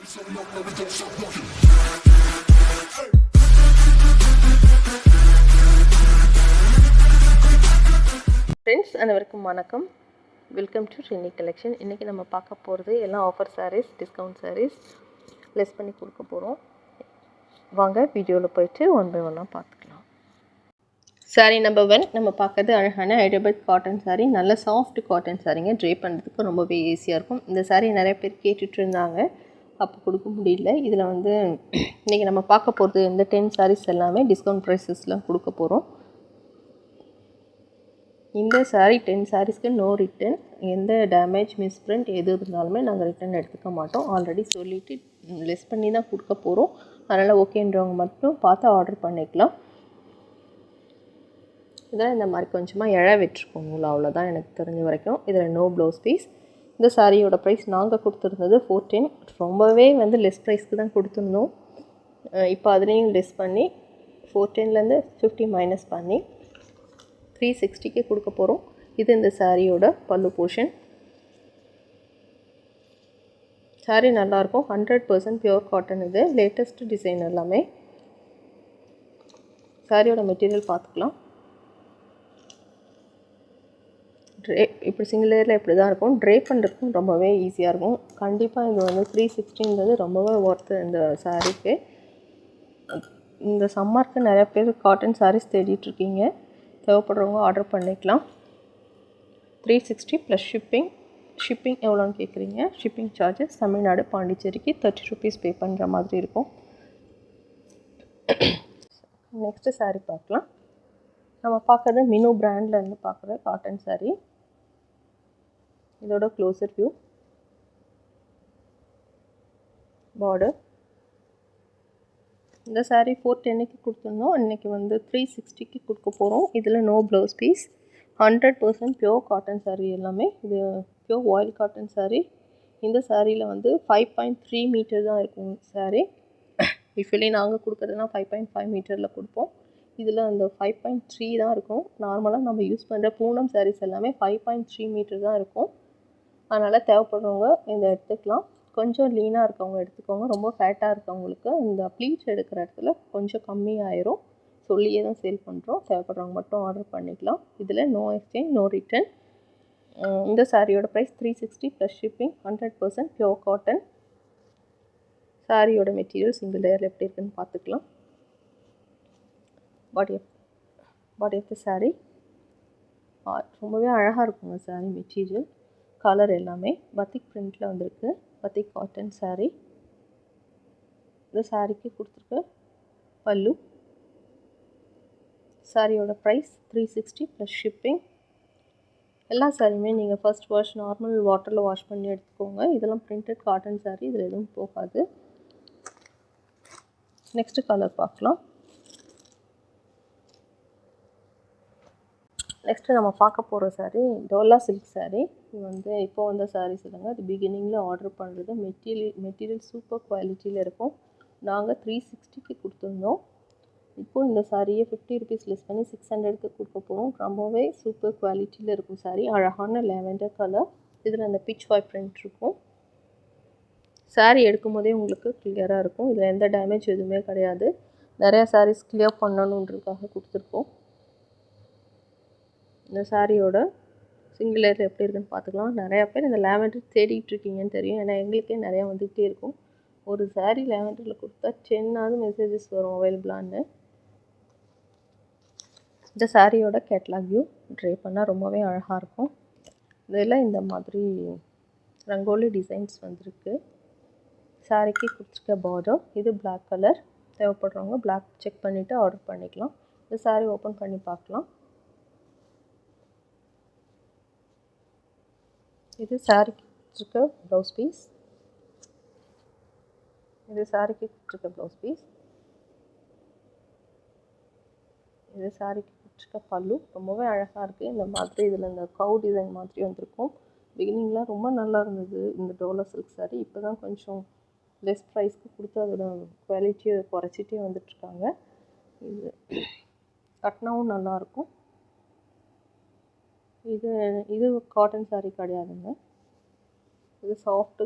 Friends அனைவருக்கும் வணக்கம். Welcome to trendy collection. இன்றைக்கி நம்ம பார்க்க போகிறது எல்லாம் offer saris, discount saris less பண்ணி கொடுக்க போகிறோம். வாங்க வீடியோவில் போயிட்டு ஒன் பை ஒன்னாக பார்த்துக்கலாம். சாரீ நம்பர் 1 நம்ம பார்க்குறது அழகான ஹைதராபாத் காட்டன் சாரீ. நல்ல சாஃப்ட் காட்டன் சாரீங்க. ட்ரை பண்ணுறதுக்கு ரொம்பவே ஈஸியாக இருக்கும். இந்த சாரீ நிறைய பேர் கேட்டுட்டு இருந்தாங்க, அப்போ கொடுக்க முடியல. இதில் வந்து இன்றைக்கி நம்ம பார்க்க போகிறது இந்த 10 சாரீஸ் எல்லாமே டிஸ்கவுண்ட் ப்ரைஸஸில் கொடுக்க போகிறோம். இந்த சாரீ 10 சாரீஸ்க்கு நோ ரிட்டன். எந்த டேமேஜ், மிஸ்பிரிண்ட் எது இருந்தாலுமே நாங்கள் ரிட்டன் எடுத்துக்க மாட்டோம். ஆல்ரெடி சொல்லிவிட்டு லெஸ் பண்ணி தான் கொடுக்க போகிறோம். அதனால் ஓகேன்றவங்க மட்டும் பார்த்து ஆர்டர் பண்ணிக்கலாம். இதில் இந்த மாதிரி கொஞ்சமாக இழ விட்டுருக்கோங்கள, அவ்வளோதான் எனக்கு தெரிஞ்ச வரைக்கும். இதில் நோ ப்ளவுஸ் பீஸ். இந்த சாரியோட ப்ரைஸ் நாங்கள் கொடுத்துருந்தது 410. ரொம்பவே வந்து லெஸ் ப்ரைஸ்க்கு தான் கொடுத்துருந்தோம். இப்போ அதுலேயும் லெஸ் பண்ணி 410லேருந்து 50 மைனஸ் பண்ணி 360க்கு கொடுக்க போகிறோம். இது இந்த சாரியோட பல்லு போர்ஷன். சாரீ நல்லாயிருக்கும். 100% பியூர் காட்டன். இது லேட்டஸ்ட் டிசைன் எல்லாமே. சாரியோட மெட்டீரியல் பார்த்துக்கலாம். இப்படி சிங்கிள் லேயரில் இப்படி தான் இருக்கும். ட்ரை பண்ணுறதுக்கும் ரொம்பவே ஈஸியாக இருக்கும். கண்டிப்பாக இது வந்து 360ன்றது ரொம்பவே ஒர்த்து இந்த சாரீக்கு. இந்த சம்மருக்கு நிறைய பேர் காட்டன் சாரீஸ் தேடிட்டுருக்கீங்க. தேவைப்படுறவங்க ஆர்டர் பண்ணிக்கலாம். 360 ப்ளஸ் ஷிப்பிங். ஷிப்பிங் எவ்வளோன்னு கேட்குறீங்க. ஷிப்பிங் சார்ஜஸ் தமிழ்நாடு பாண்டிச்சேரிக்கு 30 ருபீஸ் பே பண்ணுற மாதிரி இருக்கும். நெக்ஸ்ட்டு சாரீ பார்க்கலாம். நம்ம பார்க்குறது மினு பிராண்ட்லேருந்து பார்க்குற காட்டன் சாரீ. இதோட க்ளோசர் வியூ, பார்டர். இந்த சாரீ 410க்கு கொடுத்துருந்தோம். இன்றைக்கி வந்து 360க்கு கொடுக்க போகிறோம். இதில் no blouse piece. 100% pure cotton sari எல்லாமே. இது பியோர் ஆயில் காட்டன் சாரீ. இந்த சாரியில் வந்து 5.3 மீட்டர் தான் இருக்கும் சாரீ. யூஸ்வலி நாங்கள் கொடுக்குறதுனா 5.5 மீட்டரில் கொடுப்போம். இதில் அந்த 5.3 தான் இருக்கும். நார்மலாக நம்ம யூஸ் பண்ணுற பூனம் சாரீஸ் எல்லாமே 5.3 மீட்டர் தான் இருக்கும். அதனால் தேவைப்படுறவங்க இதை எடுத்துக்கலாம். கொஞ்சம் லீனாக இருக்கவங்க எடுத்துக்கோங்க. ரொம்ப ஃபேட்டாக இருக்கவங்களுக்கு இந்த ப்ளீட்ஸ் எடுக்கிற இடத்துல கொஞ்சம் கம்மியாயிரும். சொல்லியே தான் சேல் பண்ணுறோம். தேவைப்படுறவங்க மட்டும் ஆர்டர் பண்ணிக்கலாம். இதில் நோ எக்ஸ்சேஞ்ச், நோ ரிட்டன். இந்த சாரியோட price 360 plus shipping. 100% pure cotton. சாரியோட மெட்டீரியல் சிங்கிள் லேயரில் எப்படி இருக்குன்னு பார்த்துக்கலாம். பாடி ஆஃப் த சாரீ ரொம்பவே அழகாக இருக்குங்க. சாரீ மெட்டீரியல், கலர் எல்லாமே பத்திக் பிரிண்டில் வந்திருக்கு. பத்திக் காட்டன் சாரீ. இந்த சாரீக்கு கொடுத்துருக்க பல்லு. சாரியோட ப்ரைஸ் 360 ப்ளஸ் ஷிப்பிங். எல்லா சாரியுமே நீங்கள் ஃபர்ஸ்ட் வாஷ் நார்மல் வாட்டரில் வாஷ் பண்ணி எடுத்துக்கோங்க. இதெல்லாம் பிரிண்டட் காட்டன் சாரீ. இதில் எதுவும் போகாது. நெக்ஸ்ட்டு கலர் பார்க்கலாம். நெக்ஸ்ட்டு நம்ம பார்க்க போகிற சாரீ டோலா சில்க் சாரீ. இது வந்து இப்போ வந்த சாரீஸ் இல்லைங்க. அது பிகினிங்கில் ஆர்டர் பண்ணுறது. மெட்டீரியல் சூப்பர் குவாலிட்டியில் இருக்கும். நாங்கள் 360க்கு கொடுத்துருந்தோம். இப்போது இந்த சாரியை 50 ருபீஸ் லெஸ் பண்ணி 600க்கு கொடுக்க போகிறோம். ரொம்பவே சூப்பர் குவாலிட்டியில் இருக்கும் சாரீ. அழகான லேவெண்டர் கலர். இதில் அந்த பிச் வாய் பிரிண்ட் இருக்கும். சாரீ எடுக்கும் போதே உங்களுக்கு கிளியராக இருக்கும். இதில் எந்த டேமேஜ் எதுவுமே கிடையாது. நிறையா சாரீஸ் கிளியர் பண்ணணுன்றதுக்காக கொடுத்துருக்கோம். இந்த சாரியோட சிங்கிள் லேயர் எப்படி இருக்குன்னு பார்த்துக்கலாம். நிறையா பேர் இந்த லேவெண்டர் தேடிட்டு இருக்கீங்கன்னு தெரியும். ஏன்னா எங்களுக்கே நிறையா வந்துகிட்டே இருக்கும். ஒரு சாரீ லேவெண்டரில் கொடுத்தா 10ஆவது மெசேஜஸ் வரும் அவைலபிளான்னு. இந்த சாரியோட கேட்லாக் வியூ. ட்ரை பண்ணால் ரொம்பவே அழகாக இருக்கும். இதில் இந்த மாதிரி ரங்கோலி டிசைன்ஸ் வந்திருக்கு. சாரிக்கு கொடுத்துருக்க பார்டர். இது பிளாக் கலர். தேவைப்படுறவங்க பிளாக் செக் பண்ணிவிட்டு ஆர்டர் பண்ணிக்கலாம். இந்த சாரீ ஓப்பன் பண்ணி பார்க்கலாம். இது சாரிக்கு கொடுத்துருக்க ப்ளவுஸ் பீஸ். இது சாரிக்கு கொடுத்துருக்க ப்ளவுஸ் பீஸ். இது சாரிக்கு கொடுத்துருக்க பல்லு. ரொம்பவே அழகாக இருக்குது. இந்த மாதிரி இதில் இந்த கவு டிசைன் மாதிரி வந்திருக்கும். பிகினிங்லாம் ரொம்ப நல்லா இருந்தது இந்த டோலா சில்க் சாரீ. இப்போ தான் கொஞ்சம் லெஸ் ப்ரைஸ்க்கு கொடுத்து அதோட குவாலிட்டியை குறைச்சிட்டே வந்துட்டுருக்காங்க. இது கட்டினாவும் நல்லாயிருக்கும். இது காட்டன் சாரீ கிடையாதுங்க. இது சாஃப்ட்டு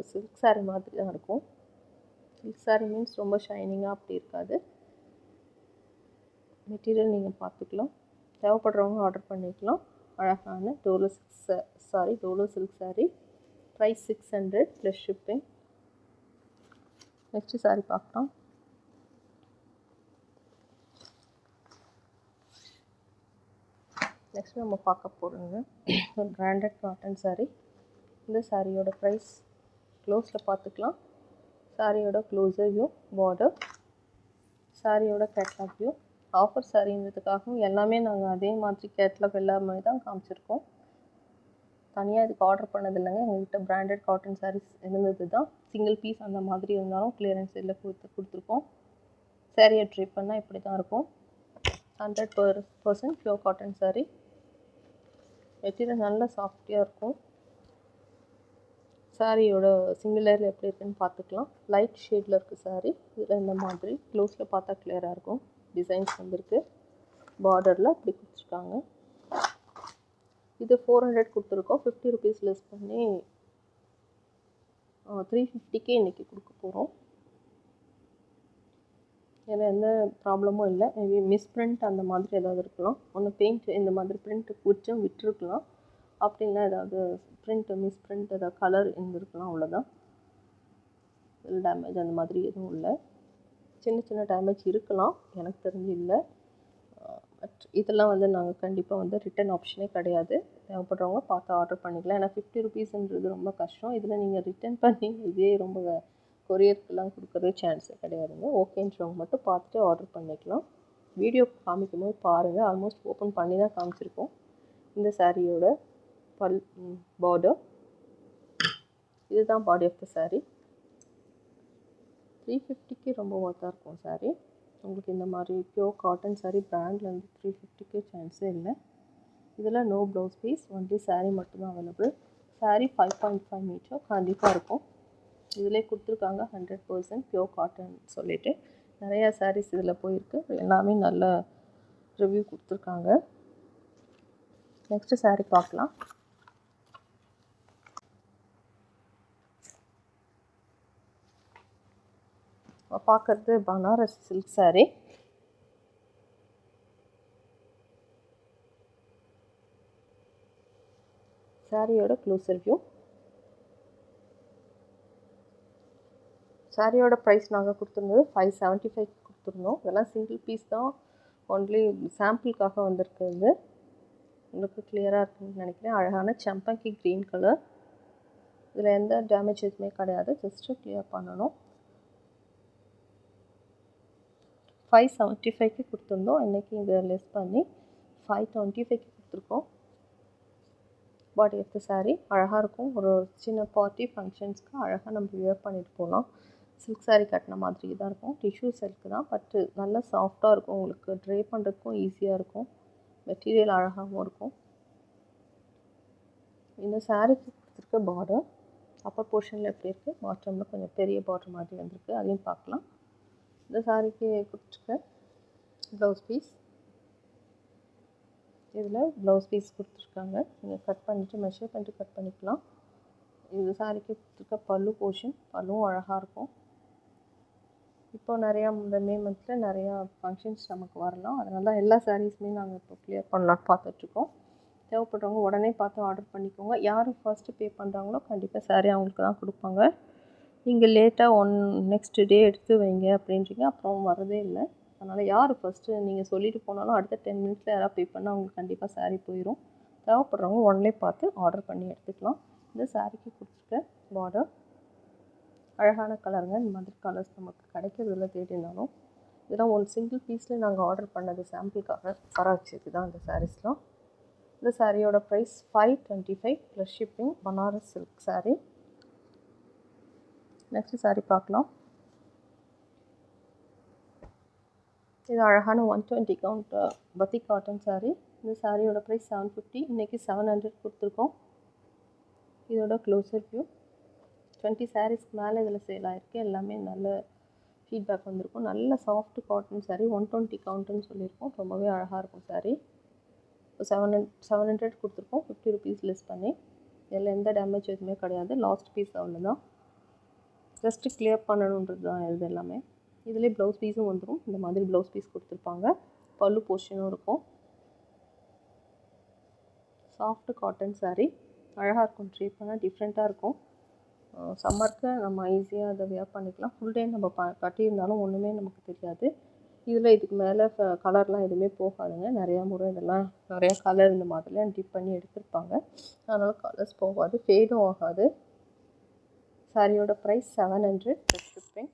சில்க் சாரீ மாதிரி தான் இருக்கும். சில்க் சாரீ மீன்ஸ் ரொம்ப ஷைனிங்காக அப்படி இருக்காது. மெட்டீரியல் நீங்கள் பார்த்துக்கலாம். தேவைப்படுறவங்க ஆர்டர் பண்ணிக்கலாம். அழகான Dola silk sari. Price 600 plus shipping. Next sari பார்க்கலாம். நெக்ஸ்ட் நம்ம பார்க்க போகிறது ஒரு பிராண்டட் காட்டன் சாரீ. இந்த சாரியோட ப்ரைஸ் க்ளோஸில் பார்த்துக்கலாம். சாரியோட க்ளோஸர் வியூ, பார்டர், சாரியோட கேட்லாக் வியூ. ஆஃபர் சாரின்றதுக்காகவும் எல்லாமே நாங்கள் அதே மாதிரி கேட்லாக் எல்லாமே தான் காமிச்சிருக்கோம். தனியாக இதுக்கு ஆர்டர் பண்ணது இல்லைங்க. எங்கள்கிட்ட பிராண்டட் காட்டன் சாரீஸ் இருந்தது தான். சிங்கிள் பீஸ் அந்த மாதிரி இருந்தாலும் கிளியரன்ஸ் இதில் கொடுத்துருக்கோம். சாரியை ட்ரை பண்ணால் இப்படி தான் இருக்கும். 100% பியூர் காட்டன் சாரீ. மெட்டீரியல் நல்லா சாஃப்டியாக இருக்கும். சாரியோட சிங்கிள் லேயரில் எப்படி இருக்குன்னு பார்த்துக்கலாம். லைட் ஷேடில் இருக்குது சாரீ. இதில் இந்த மாதிரி க்ளோஸில் பார்த்தா கிளியராக இருக்கும். டிசைன்ஸ் வந்திருக்கு. பார்டரில் அப்படி கொடுத்துருக்காங்க. இது 400 கொடுத்துருக்கோம். 50 ருபீஸ் லெஸ் பண்ணி 350க்கே இன்றைக்கி கொடுக்க போகிறோம். ஏன்னா எந்த ப்ராப்ளமும் இல்லை. மேபி மிஸ்பிரிண்ட் அந்த மாதிரி ஏதாவது இருக்கலாம். ஒன்று பெயிண்ட் இந்த மாதிரி பிரிண்ட் கொஞ்சம் விட்டுருக்கலாம். அப்படின்னா ஏதாவது மிஸ்பிரிண்ட் ஏதாவது கலர் இருந்திருக்கலாம், அவ்வளோதான். இதில் டேமேஜ் அந்த மாதிரி எதுவும் இல்லை. சின்ன சின்ன டேமேஜ் இருக்கலாம், எனக்கு தெரிஞ்சு இல்லை. பட் இதெல்லாம் நாங்கள் கண்டிப்பாக ரிட்டன் ஆப்ஷனே கிடையாது. தேவைப்படுறவங்க பார்த்து ஆர்டர் பண்ணிக்கலாம். ஏன்னா 50 ருபீஸ்ன்றது ரொம்ப கஷ்டம். இதில் நீங்கள் ரிட்டன் பண்ணி இதே ரொம்ப கொரியருக்கெல்லாம் கொடுக்குறது சான்ஸே கிடையாதுங்க. ஓகேன்றவங்க மட்டும் பார்த்துட்டு ஆர்டர் பண்ணிக்கலாம். வீடியோ காமிக்கும் போது பாருங்கள். ஆல்மோஸ்ட் ஓப்பன் பண்ணி தான் காமிச்சிருக்கோம். இந்த சாரியோட பார்டர் இதுதான். பாடி ஆஃப் த சாரீ 350க்கு ரொம்ப ஒர்த்தாக இருக்கும் சாரீ. உங்களுக்கு இந்த மாதிரி பியூர் காட்டன் சாரீ பிராண்ட்லேருந்து 350க்கு சான்ஸே இல்லை. இதில் no blouse piece, only sari மட்டும்தான் அவைலபிள். சாரீ 5.5 மீட்டர் கண்டிப்பாக இருக்கும். இதிலே கொடுத்துருக்காங்க 100% பியூர் காட்டன் சொல்லிட்டு. நிறையா சாரீஸ் இதில் போயிருக்கு. எல்லாமே நல்ல ரிவ்யூ கொடுத்துருக்காங்க. நெக்ஸ்ட்டு சாரீ பார்க்கலாம். பார்க்குறது பனாரஸ் சில்க் சாரீ. சாரியோட க்ளோசர் வியூ. சாரியோட ப்ரைஸ் நாங்கள் கொடுத்துருந்தது 575 கொடுத்துருந்தோம். இதெல்லாம் சிங்கிள் பீஸ் தான். ஒன்லி சாம்பிளுக்காக வந்திருக்குது. உங்களுக்கு கிளியராக இருக்குன்னு நினைக்கிறேன். அழகான சம்பங்கி க்ரீன் கலர். இதில் எந்த டேமேஜ் எதுவுமே கிடையாது. ஜஸ்ட்டு கிளியர் பண்ணணும். 575க்கு கொடுத்துருந்தோம். இன்றைக்கி இதை லெஸ் பண்ணி 525க்கு கொடுத்துருக்கோம். பாடி ஆஃப் த சாரீ அழகாக இருக்கும். ஒரு சின்ன பார்ட்டி ஃபங்க்ஷன்ஸ்க்கு அழகாக நம்ம வியர் பண்ணிட்டு போகலாம். சில்க் சாரீ கட்டின மாதிரி தான் இருக்கும். டிஷ்யூ சில்க் தான், பட்டு நல்லா சாஃப்டாக இருக்கும். உங்களுக்கு ட்ரை பண்ணுறதுக்கும் ஈஸியாக இருக்கும். மெட்டீரியல் அழகாகவும் இருக்கும். இந்த சாரீக்கு கொடுத்துருக்க பார்டர் அப்பர் போர்ஷனில் எப்படி இருக்குது, பாட்டமில் கொஞ்சம் பெரிய பார்டர் மாதிரி வந்திருக்கு. அதையும் பார்க்கலாம். இந்த சாரீக்கு கொடுத்துருக்க ப்ளவுஸ் பீஸ். இதில் ப்ளவுஸ் பீஸ் கொடுத்துருக்காங்க. நீங்கள் கட் பண்ணிவிட்டு மெஷர் பண்ணிட்டு கட் பண்ணிக்கலாம். இந்த சாரீக்கு கொடுத்துருக்க பல்லு போர்ஷன், பல்லுவும் அழகாக இருக்கும். இப்போ நிறையா இந்த மே மந்தில் நிறையா ஃபங்க்ஷன்ஸ் நமக்கு வரலாம். அதனால தான் எல்லா சாரீஸுமே நாங்கள் இப்போ கிளியர் பண்ணலான்னு பார்த்துட்ருக்கோம். தேவைப்படுறவங்க உடனே பார்த்து ஆர்டர் பண்ணிக்கோங்க. யார் ஃபர்ஸ்ட்டு பே பண்ணுறாங்களோ கண்டிப்பாக சாரீ அவங்களுக்கு தான் கொடுப்பாங்க. நீங்கள் லேட்டாக நெக்ஸ்ட் டே எடுத்து வைங்க அப்படின்றீங்க, அப்புறம் வரதே இல்லை. அதனால் யார் ஃபஸ்ட்டு நீங்கள் சொல்லிட்டு போனாலும் அடுத்த 10 மினிட்ஸில் யாராவது பே பண்ணால் அவங்களுக்கு கண்டிப்பாக சாரீ போயிடும். தேவைப்படுறவங்க உடனே பார்த்து ஆர்டர் பண்ணி எடுத்துக்கலாம். இந்த சாரீக்கு கொடுத்துருக்க பார்டர் அழகான கலருங்க. இந்த மாதிரி கலர்ஸ் நமக்கு கிடைக்கிறதில்ல தேடினாலும். இதெல்லாம் ஒரு சிங்கிள் பீஸில் நாங்கள் ஆர்டர் பண்ணது சாம்பிளுக்காக வர வச்சது தான் இந்த சாரீஸ்லாம். இந்த சாரியோட price 525 plus shipping. Banaras silk sari. Next sari பார்க்கலாம். இது அழகான 120 கவுண்ட் பத்தி காட்டன் சாரீ. இந்த சாரியோட ப்ரைஸ் 750. இன்றைக்கி 700 கொடுத்துருக்கோம். இதோட க்ளோசர் வியூ. 20 சாரீஸ்க்கு மேலே இதில் சேல் ஆகிருக்கு. எல்லாமே நல்ல ஃபீட்பேக் வந்திருக்கும். நல்ல சாஃப்ட் காட்டன் சாரீ. 120 கவுண்ட்டுன்னு சொல்லியிருக்கோம். ரொம்பவே அழகாக இருக்கும் சாரீ. இப்போ 700 கொடுத்துருக்கோம். 50 ருபீஸ் லெஸ் பண்ணி. இதில் எந்த டேமேஜ் எதுவுமே கிடையாது. லாஸ்ட் பீஸ் அவ்வளோதான். ஜஸ்ட்டு கிளியர் பண்ணணுன்றது தான் இது எல்லாமே. இதிலே ப்ளவுஸ் பீஸும் வந்துடும். இந்த மாதிரி ப்ளவுஸ் பீஸ் கொடுத்துருப்பாங்க. பல்லு போர்ஷனும் இருக்கும். சாஃப்ட் காட்டன் சாரீ அழகாக இருக்கும். ட்ரீப் பண்ணால் டிஃப்ரெண்ட்டாக இருக்கும். சம்மருக்கு நம்ம ஈஸியாக அதை வியர் பண்ணிக்கலாம். ஃபுல் டே நம்ம கட்டியிருந்தாலும் ஒன்றுமே நமக்கு தெரியாது. இதில் இதுக்கு மேலே கலர்லாம் எதுவுமே போகாதுங்க. நிறையா முறை இதெல்லாம் நிறையா கலர் இந்த மாதிரிலாம் டிப் பண்ணி எடுத்திருப்பாங்க. அதனால் கலர்ஸ் போகாது, ஃபேடும் ஆகாது. சாரியோட ப்ரைஸ் 700 ப்ளஸ் ஷிப்பிங்.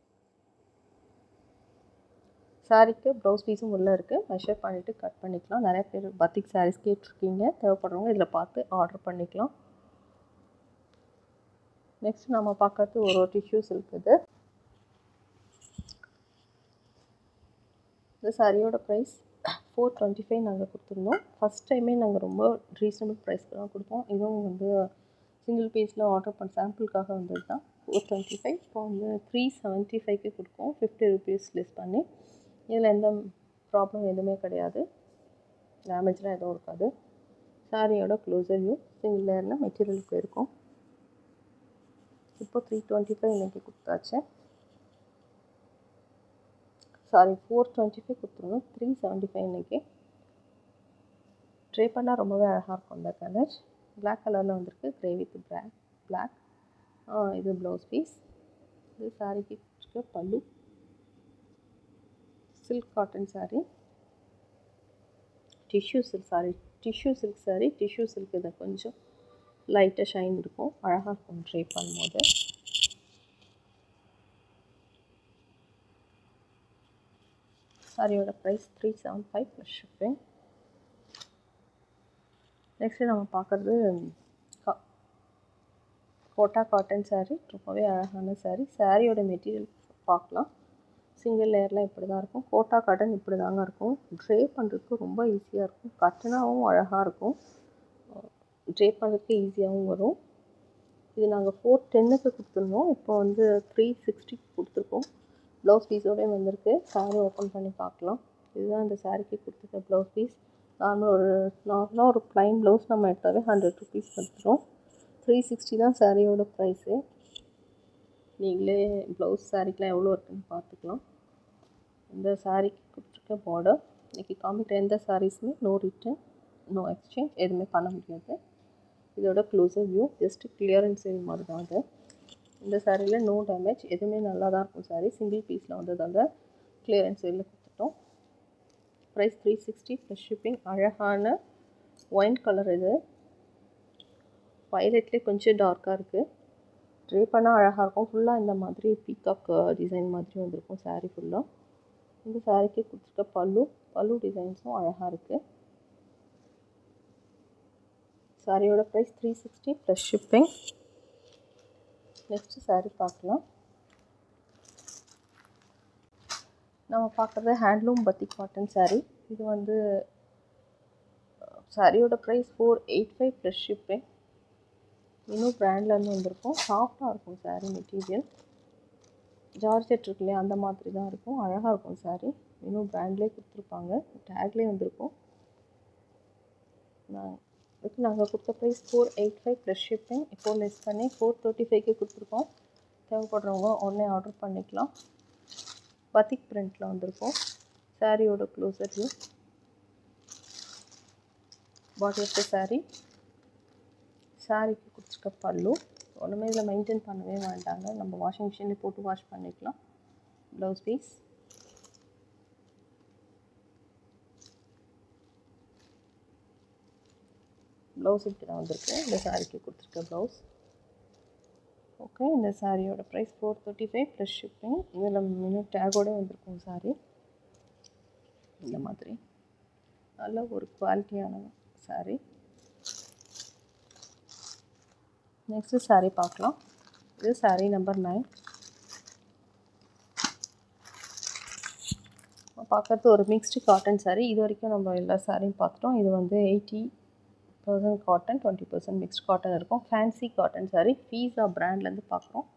சாரீக்கு ப்ளவுஸ் பீஸும் உள்ளே இருக்குது. மெஷர் பண்ணிவிட்டு கட் பண்ணிக்கலாம். நிறையா பேர் பத்திக் சாரீஸ் கேட்டிருக்கீங்க. தேவைப்படுறவங்க இதில் பார்த்து ஆர்டர் பண்ணிக்கலாம். நெக்ஸ்ட் நம்ம பார்க்கறது ஒரு டிஷ்யூ சில்க். இந்த சாரியோட ப்ரைஸ் 425 நாங்கள் கொடுத்துருந்தோம். ஃபஸ்ட் டைமே நாங்கள் ரொம்ப ரீசனபிள் ப்ரைஸ்க்கு தான் கொடுத்தோம். இதுவும் வந்து சிங்கிள் பீஸில் ஆர்டர் பண்ண சாம்பிளுக்காக வந்தது தான். 425. இப்போ வந்து 375க்கு கொடுப்போம், 50 ருபீஸ் லெஸ் பண்ணி. இதில் எந்த ப்ராப்ளம் எதுவுமே கிடையாது, டேமேஜ்லாம் எதுவும் இருக்காது. சாரியோட க்ளோசர் வியூ சிங்கிள் லேயரில் மெட்டீரியல் போயிருக்கும். இப்போ 325 இன்றைக்கி கொடுத்தாச்சு. சாரி 425 கொடுத்துருந்தோம், 375 இன்றைக்கி. ட்ரே பண்ணால் ரொம்பவே அழகாக இருக்கும். அந்த கலர் பிளாக் கலரில் வந்திருக்கு, க்ரே வித் பிளாக். இது ப்ளவுஸ் பீஸ். இது சாரிக்கு இருக்க பல்லு. Silk cotton sari, tissue silk sari. Tissue silk இதை கொஞ்சம் லைட்டாக ஷைன் இருக்கும், அழகாக இருக்கும் ட்ரே பண்ணும்போது. சாரியோட ப்ரைஸ் 375 ப்ளஸ் ஷிப்பிங். நெக்ஸ்ட்டு நம்ம பார்க்குறது கோட்டா காட்டன் சாரீ. ரொம்பவே அழகான சாரீ. சாரியோட மெட்டீரியல் பார்க்கலாம். சிங்கிள் லேயர்லாம் இப்படி தான் இருக்கும். கோட்டா காட்டன் இப்படி தாங்க இருக்கும். ட்ரே பண்ணுறதுக்கு ரொம்ப ஈஸியாக இருக்கும். கட்டனாகவும் அழகாக இருக்கும். ட்ரே பண்ணுறதுக்கு ஈஸியாகவும் வரும். இது நாங்கள் 410க்கு கொடுத்துருந்தோம். இப்போ வந்து 360க்கு கொடுத்துருக்கோம். ப்ளவுஸ் பீஸோடய வந்திருக்கு. சாரீ ஓப்பன் பண்ணி பார்க்கலாம். இதுதான் இந்த சாரீக்கு கொடுத்துருக்க ப்ளவுஸ் பீஸ். நார்மலாக ஒரு ப்ளைன் ப்ளவுஸ் நம்ம எடுத்தாவே 100 ருபீஸ் வந்துடும். 360 தான் சாரியோட ப்ரைஸு. நீங்களே ப்ளவுஸ் சாரீக்கெலாம் எவ்வளோ இருக்குதுன்னு பார்த்துக்கலாம். இந்த சாரீக்கு கொடுத்துருக்க பார்டர். இன்றைக்கி காமிக்கிற எந்த சாரீஸுமே நோ ரிட்டன், நோ எக்ஸ்சேஞ்ச், எதுவுமே பண்ண முடியாது. இதோட closer view just clearance sale மாதிரி தான் அது. இந்த சாரியில் நோ டேமேஜ், எதுவுமே நல்லா தான் இருக்கும். சாரீ சிங்கிள் பீஸில் வந்ததால் கிளியரன்ஸ் சேலில் கொடுத்துட்டோம். Price 360 plus shipping. அழகான ஒயின் கலர். இது வயலட்லேயே கொஞ்சம் டார்க்காக இருக்குது. ட்ரே பண்ணால் அழகாக இருக்கும். ஃபுல்லாக இந்த மாதிரி பீகாக் டிசைன் மாதிரி வந்திருக்கும் சாரீ ஃபுல்லாக. இந்த சாரீக்கு கொடுத்துருக்க பல்லு டிசைன்ஸும் அழகாக இருக்குது. சாரியோட price 360 plus shipping. Next sari பார்க்கலாம். நம்ம பார்க்குறது ஹேண்ட்லூம் பத்திக் காட்டன் சாரீ. இது வந்து சாரியோட ப்ரைஸ் 485 ப்ளஸ் ஷிப்பிங். இன்னும் பிராண்ட்லேருந்து வந்திருக்கும். சாஃப்டாக இருக்கும் சாரீ மெட்டீரியல். ஜார்ஜெட் இருக்கு இல்லையா, அந்த மாதிரி தான் இருக்கும். அழகாக இருக்கும் சாரீ. இன்னும் பிராண்ட்லேயே கொடுத்துருப்பாங்க, டேக்லேயே வந்திருக்கும். நாங்கள் கொடுத்த ப்ரைஸ் 485 ப்ளஸ் ஷிப்பிங். இப்போது லெஸ் பண்ணி 435க்கு கொடுத்துருக்கோம். தேவைப்படுறவங்க உடனே ஆர்டர் பண்ணிக்கலாம். பத்திக் பிரிண்டில் வந்திருக்கும். சாரியோட closer view. Body of the sari. சாரீக்கு கொடுத்துருக்க பல்லு. ஒன்றுமே இதில் மெயின்டைன் பண்ணவே வேண்டாங்க, நம்ம வாஷிங் மிஷினில் போட்டு வாஷ் பண்ணிக்கலாம். Blouse piece. ப்ளவுஸ் இப்படி தான் வந்திருக்கு. இந்த சாரீக்கு கொடுத்துருக்க ப்ளவுஸ். ஓகே, இந்த சாரியோட ப்ரைஸ் 435 ப்ளஸ் ஷிப்பிங். இதில் இன்னும் டேகோட வந்திருக்கும் சாரீ. இந்த மாதிரி நல்ல ஒரு குவாலிட்டியான சாரீ. நெக்ஸ்ட்டு சாரீ பார்க்கலாம். இது சாரீ நம்பர் 9. பார்க்குறது ஒரு மிக்ஸ்டு காட்டன் சாரீ. இது வரைக்கும் நம்ம எல்லா சாரியும் பார்த்துட்டோம். இது வந்து 80% காட்டன், 20% மிக்ஸ்ட் காட்டன் இருக்கும். Fancy cotton sari. ஃபீஸா பிராண்ட்லேருந்து பார்க்குறோம்.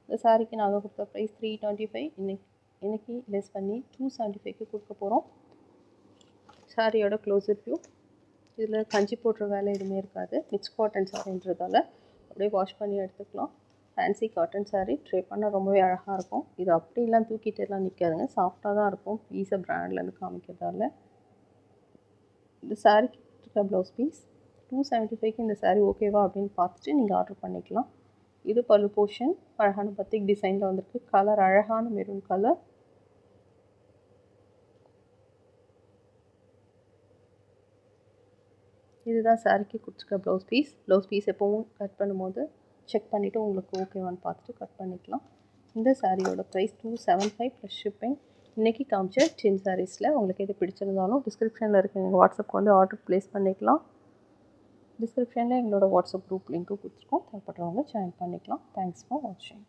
இந்த சாரீக்கு நாங்கள் கொடுத்த ப்ரைஸ் 325. இன்றைக்கி லெஸ் பண்ணி 275க்கு கொடுக்க போகிறோம். சாரியோட க்ளோசர் வியூ. இதில் கஞ்சி போடுற வேலை எதுவுமே இருக்காது. மிக்ஸ் காட்டன் சாரின்றதால அப்படியே வாஷ் பண்ணி எடுத்துக்கலாம். ஃபேன்சி காட்டன் saree ட்ரை பண்ணால் ரொம்பவே அழகாக இருக்கும். இது அப்படிலாம் தூக்கிட்டுலாம் நிற்காதுங்க, சாஃப்டாக தான் இருக்கும். பீஸை பிராண்ட்லேருந்து காமிக்கிறதால. இந்த சாரீக்கு கொடுத்துருக்க ப்ளவுஸ் பீஸ் 275க்கு இந்த saree ஓகேவா அப்படின்னு பார்த்துட்டு நீங்கள் ஆர்டர் பண்ணிக்கலாம். இது பல்லு போர்ஷன் அழகான பத்திக் டிசைனில் வந்திருக்கு. கலர் அழகான மெரூன் கலர். இதுதான் சாரிக்கு கொடுத்துருக்க ப்ளவுஸ் பீஸ் எப்போவும் கட் பண்ணும்போது செக் பண்ணிவிட்டு உங்களுக்கு ஓகேவான்னு பார்த்துட்டு கட் பண்ணிக்கலாம். இந்த சாரியோட ப்ரைஸ் 275 ப்ளஸ் ஷிப்பிங். இன்றைக்கி காமிச்ச சின் சாரீஸில் உங்களுக்கு எது பிடிச்சிருந்தாலும் டிஸ்கிரிப்ஷனில் இருக்க எங்கள் வாட்ஸ்அப்புக்கு வந்து ஆர்டர் ப்ளேஸ் பண்ணிக்கலாம். டிஸ்கிரிப்ஷனில் எங்களோட வாட்ஸ்அப் குரூப் லிங்க்கும் கொடுத்துருக்கோம், தேவைப்படுறவங்க ஜாயின் பண்ணிக்கலாம். தேங்க்ஸ் ஃபார் வாட்சிங்.